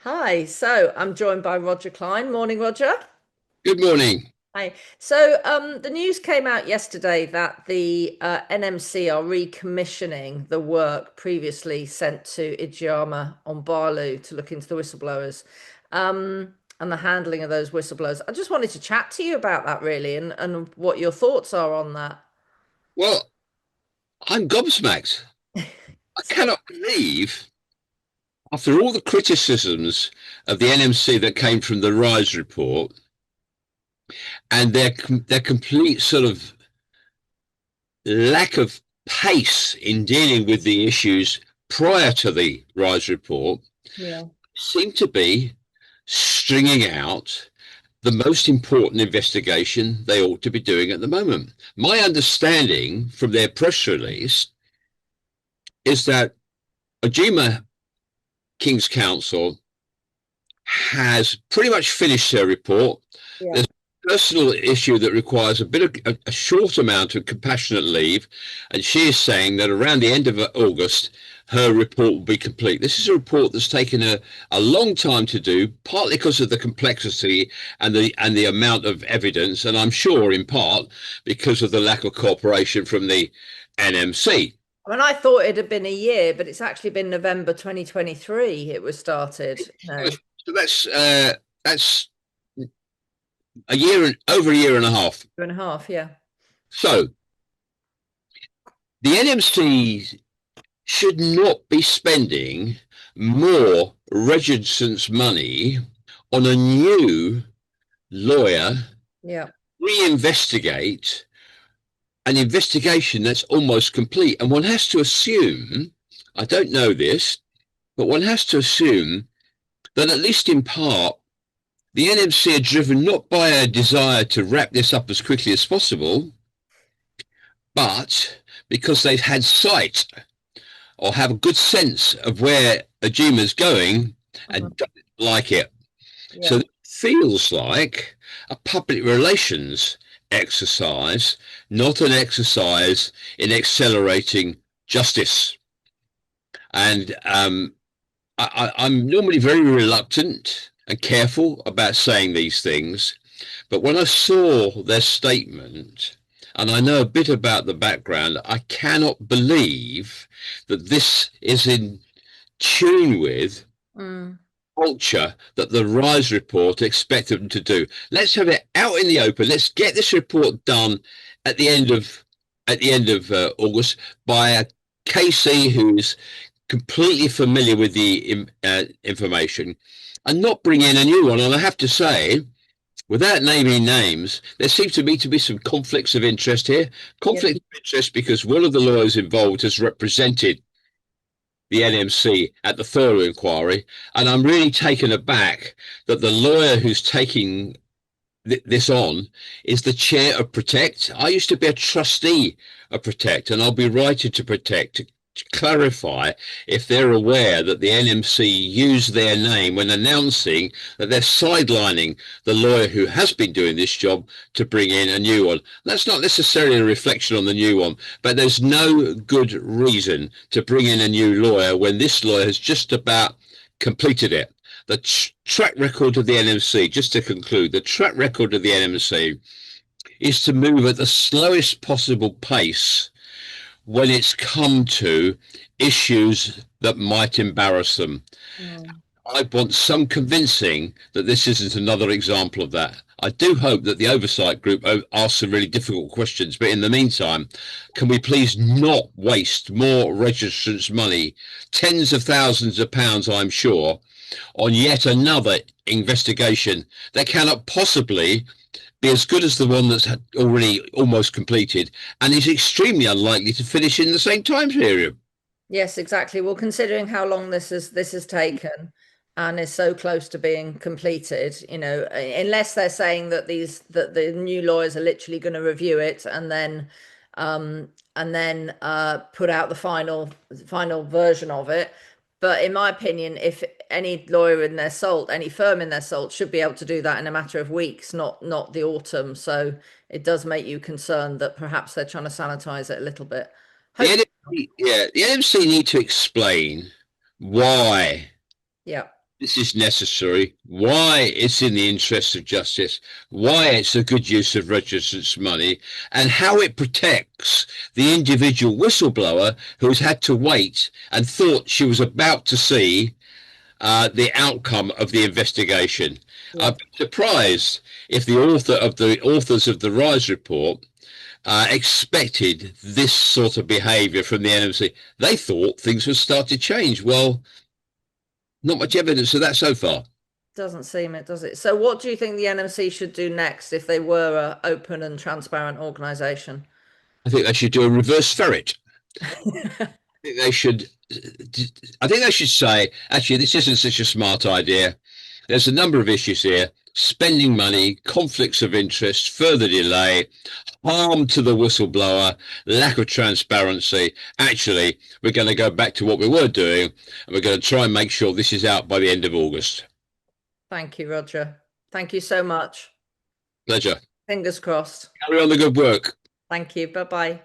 Hi, so I'm joined by Roger Kline. Morning, Roger. Good morning. Hi. So the news came out yesterday that the NMC are recommissioning the work previously sent to Ijeoma Omambala to look into the whistleblowers and the handling of those whistleblowers. I just wanted to chat to you about that really and what your thoughts are on that. Well, I'm gobsmacked. I cannot believe, after all the criticisms of the NMC that came from the Rise report and their complete sort of lack of pace in dealing with the issues prior to the Rise report, Yeah. seem to be stringing out the most important investigation they ought to be doing at the moment. My understanding from their press release is that Ojima King's Counsel has pretty much finished their report. Yeah. There's a personal issue that requires a short amount of compassionate leave, and she is saying that around the end of August, her report will be complete. This is a report that's taken a long time to do, partly because of the complexity and the amount of evidence, and I'm sure in part because of the lack of cooperation from the NMC. I mean, I thought it had been a year, but it's actually been November 2023 it was started. No, So that's a year and over a year and a half. 2.5, yeah. So the NMC should not be spending more registrants' money on a new lawyer Yeah. reinvestigate an investigation that's almost complete. And one has to assume, I don't know this, but one has to assume that at least in part, the NMC are driven not by a desire to wrap this up as quickly as possible, but because they've had sight or have a good sense of where Ajuma's going and don't like it. So Yeah. it feels like a public relations exercise, not an exercise in accelerating justice. And I'm normally very reluctant and careful about saying these things, but when I saw their statement, and I know a bit about the background, I cannot believe that this is in tune with Mm. culture that the Rise report expected them to do. Let's have it out in the open. Let's get this report done at the end of August by a KC who's completely familiar with the information, and not bring in a new one. And I have to say, without naming names, there seems to me to be some conflicts of interest here. Yeah. Conflict of interest because one of the lawyers involved has represented the NMC at the thorough inquiry, and I'm really taken aback that the lawyer who's taking this on is the chair of Protect. I used to be a trustee of Protect, and I'll be writing to Protect to clarify if they're aware that the NMC used their name when announcing that they're sidelining the lawyer who has been doing this job to bring in a new one. That's not necessarily a reflection on the new one, but there's no good reason to bring in a new lawyer when this lawyer has just about completed it. The track record of the NMC, just to conclude, the track record of the NMC is to move at the slowest possible pace when it's come to issues that might embarrass them. Mm. I want some convincing that this isn't another example of that. I do hope that the oversight group asks some really difficult questions, but in the meantime, can we please not waste more registrants' money, tens of thousands of pounds, I'm sure, on yet another investigation that cannot possibly be as good as the one that's already almost completed and is extremely unlikely to finish in the same time period. Yes, exactly. Well, considering how long this has taken and is so close to being completed, unless they're saying that the new lawyers are literally going to review it and then put out the final version of it. But in my opinion, if any lawyer in their salt, any firm in their salt should be able to do that in a matter of weeks, not the autumn. So it does make you concerned that perhaps they're trying to sanitize it a little bit. The Hopefully, NMC, yeah, the NMC need to explain why yeah. this is necessary, why it's in the interest of justice, why it's a good use of registrants' money, and how it protects the individual whistleblower who's had to wait and thought she was about to see the outcome of the investigation. Yeah. I'd be surprised if the authors of the Rise report expected this sort of behaviour from the NMC. They thought things would start to change. Well, not much evidence of that so far. Doesn't seem it, does it? So what do you think the NMC should do next if they were an open and transparent organisation? I think they should do a reverse ferret. They should. I think they should say, actually, this isn't such a smart idea. There's a number of issues here: spending money, conflicts of interest, further delay, harm to the whistleblower, lack of transparency. Actually, we're going to go back to what we were doing, and we're going to try and make sure this is out by the end of August. Thank you, Roger. Thank you so much. Pleasure. Fingers crossed. Carry on the good work. Thank you. Bye-bye.